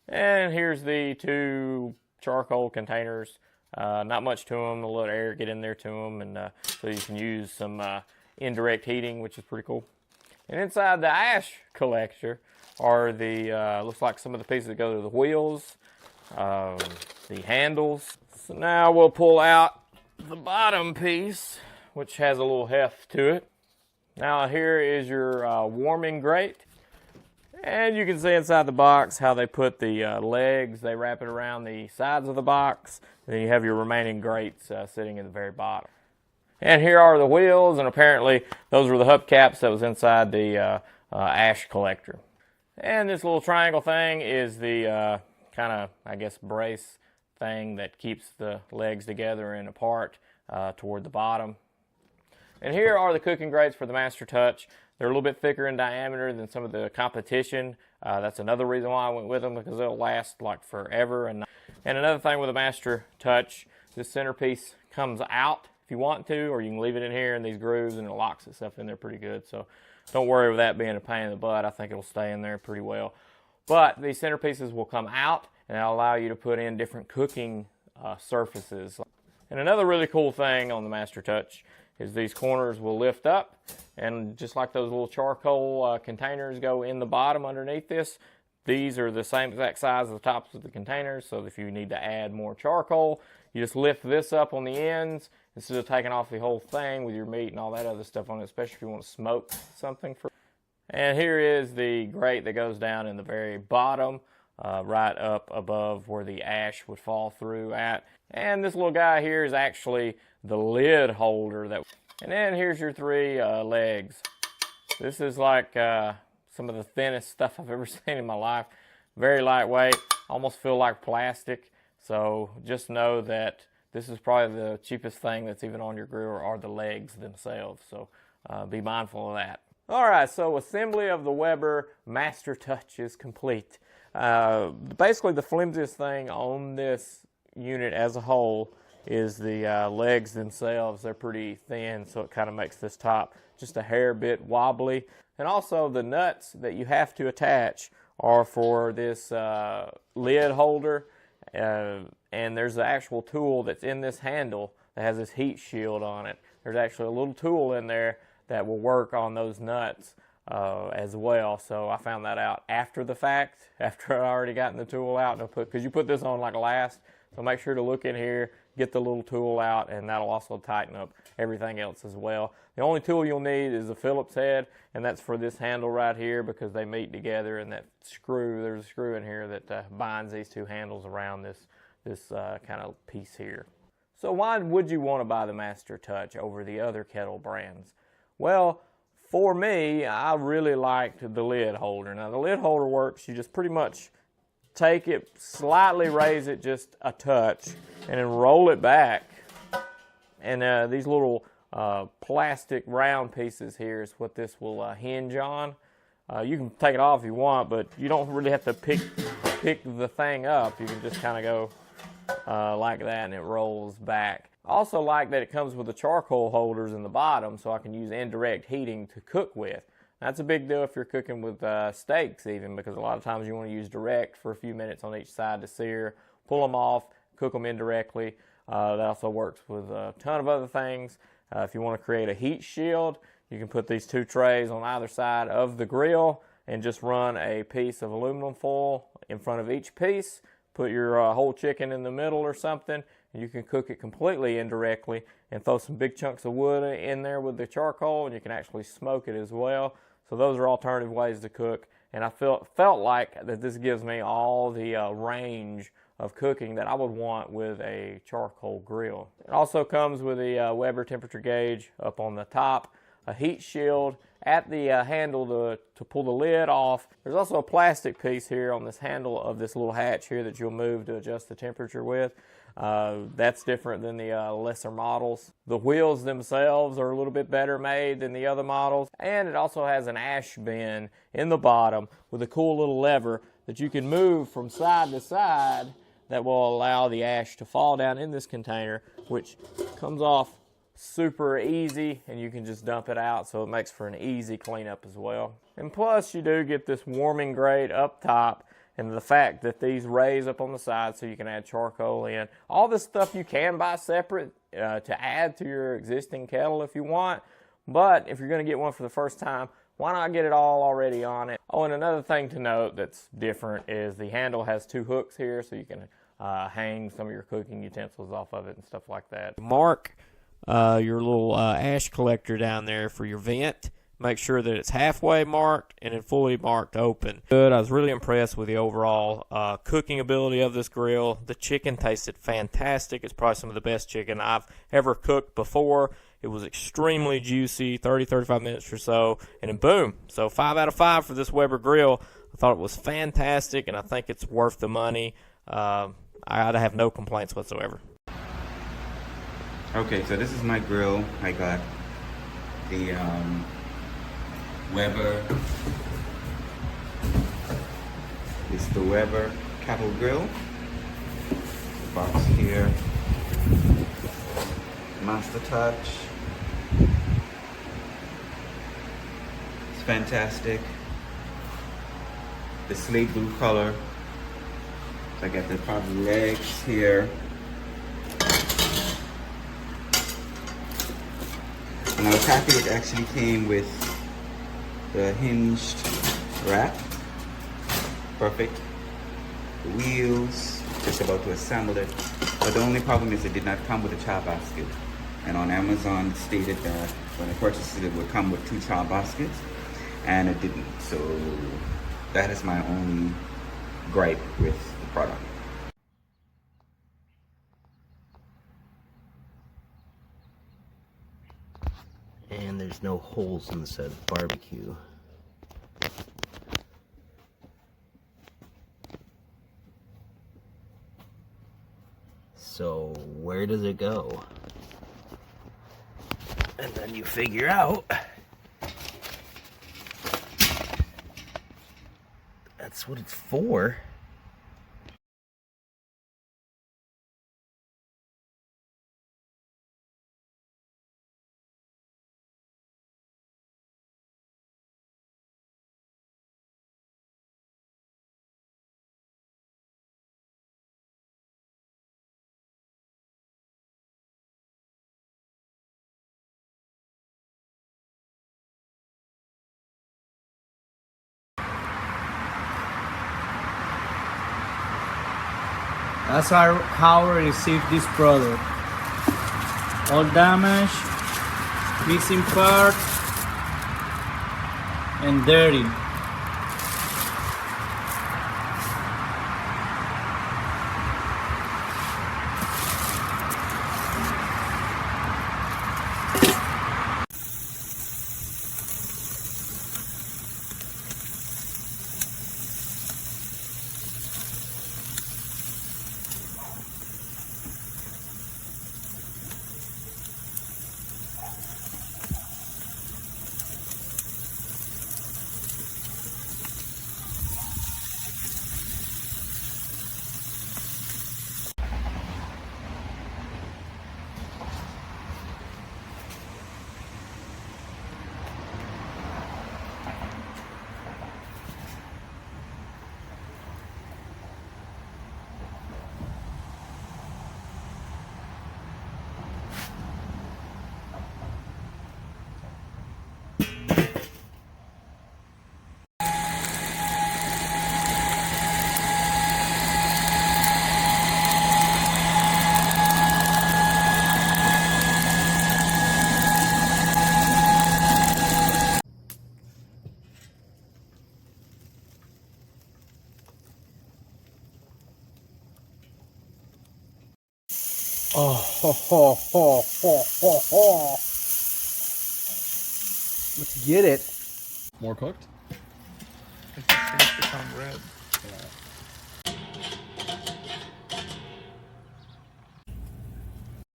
And here's the two charcoal containers. Not much to them, a little air get in there to them, and so you can use some indirect heating, which is pretty cool. And inside the ash collector are the, looks like some of the pieces that go to the wheels, the handles. So now we'll pull out the bottom piece, which has a little heft to it. Now here is your warming grate. And you can see inside the box how they put the legs, they wrap it around the sides of the box. And then you have your remaining grates sitting in the very bottom. And here are the wheels, and apparently those were the hubcaps that was inside the ash collector. And this little triangle thing is the kind of, I guess, brace thing that keeps the legs together and apart toward the bottom. And here are the cooking grates for the Master Touch. They're a little bit thicker in diameter than some of the competition. That's another reason why I went with them, because they'll last like forever. And another thing with the Master Touch, this centerpiece comes out if you want to, or you can leave it in here in these grooves and it locks itself in there pretty good. So don't worry with that being a pain in the butt. I think it'll stay in there pretty well. But these centerpieces will come out and it'll allow you to put in different cooking surfaces. And another really cool thing on the Master Touch is these corners will lift up, and just like those little charcoal containers go in the bottom underneath this, these are the same exact size as the tops of the containers. So if you need to add more charcoal, you just lift this up on the ends instead of taking off the whole thing with your meat and all that other stuff on it, especially if you want to smoke something. And here is the grate that goes down in the very bottom, right up above where the ash would fall through at. And this little guy here is actually the lid holder. And then here's your three legs. This is like some of the thinnest stuff I've ever seen in my life. Very lightweight, almost feel like plastic. So just know that this is probably the cheapest thing that's even on your grill are the legs themselves. So be mindful of that. All right, so assembly of the Weber Master Touch is complete. Basically the flimsiest thing on this unit as a whole is the legs themselves. They're pretty thin, so it kind of makes this top just a hair bit wobbly. And also the nuts that you have to attach are for this lid holder, and there's the actual tool that's in this handle that has this heat shield on it. There's actually a little tool in there that will work on those nuts as well. So I found that out after the fact, after I already gotten the tool out, because you put this on like last. So make sure to look in here, get the little tool out, and that'll also tighten up everything else as well. The only tool you'll need is a Phillips head, and that's for this handle right here because they meet together, and that screw, there's a screw in here that binds these two handles around this kind of piece here. So why would you want to buy the Master Touch over the other kettle brands? Well, for me, I really liked the lid holder. Now the lid holder works, you just pretty much take it, slightly raise it just a touch, and then roll it back. And these little plastic round pieces here is what this will hinge on. You can take it off if you want, but you don't really have to pick the thing up. You can just kind of go like that, and it rolls back. I also like that it comes with the charcoal holders in the bottom, so I can use indirect heating to cook with. That's a big deal if you're cooking with steaks even, because a lot of times you want to use direct for a few minutes on each side to sear, pull them off, cook them indirectly. That also works with a ton of other things. If you want to create a heat shield, you can put these two trays on either side of the grill and just run a piece of aluminum foil in front of each piece. Put your whole chicken in the middle or something, and you can cook it completely indirectly and throw some big chunks of wood in there with the charcoal, and you can actually smoke it as well. So those are alternative ways to cook, and I felt like that this gives me all the range of cooking that I would want with a charcoal grill. It also comes with a Weber temperature gauge up on the top, a heat shield at the handle to pull the lid off. There's also a plastic piece here on this handle of this little hatch here that you'll move to adjust the temperature with. That's different than the lesser models. The wheels themselves are a little bit better made than the other models, and it also has an ash bin in the bottom with a cool little lever that you can move from side to side that will allow the ash to fall down in this container, which comes off super easy, and you can just dump it out, so it makes for an easy cleanup as well. And plus you do get this warming grate up top, and the fact that these raise up on the side so you can add charcoal in. All this stuff you can buy separate to add to your existing kettle if you want, but if you're going to get one for the first time, why not get it all already on it? Oh, and another thing to note that's different is the handle has 2 hooks here, so you can hang some of your cooking utensils off of it and stuff like that. Mark your little ash collector down there for your vent. Make sure that it's halfway marked and then fully marked open. Good. I was really impressed with the overall cooking ability of this grill. The chicken tasted fantastic. It's probably some of the best chicken I've ever cooked before. It was extremely juicy, 30-35 minutes or so, and then boom. So 5 out of 5 for this Weber grill. I thought it was fantastic, and I think it's worth the money. I have no complaints whatsoever. Okay, so this is my grill. I got the Weber. It's the Weber Cattle Grill. The box here. Master Touch. It's fantastic. The slate blue color. So I got the proper legs here. Now the package actually came with the hinged rack. Perfect. The wheels, just about to assemble it. But the only problem is it did not come with a child basket. And on Amazon it stated that when I purchased it, it would come with 2 child baskets. And it didn't. So that is my only gripe with the product. And there's no holes in the side of the barbecue. So where does it go? And then you figure out that's what it's for. That's how I received this product. All damaged, missing parts, and dirty. Oh, ho, ho, ho, ho, ho, ho. Let's get it. More cooked? It's starting to become red. Yeah.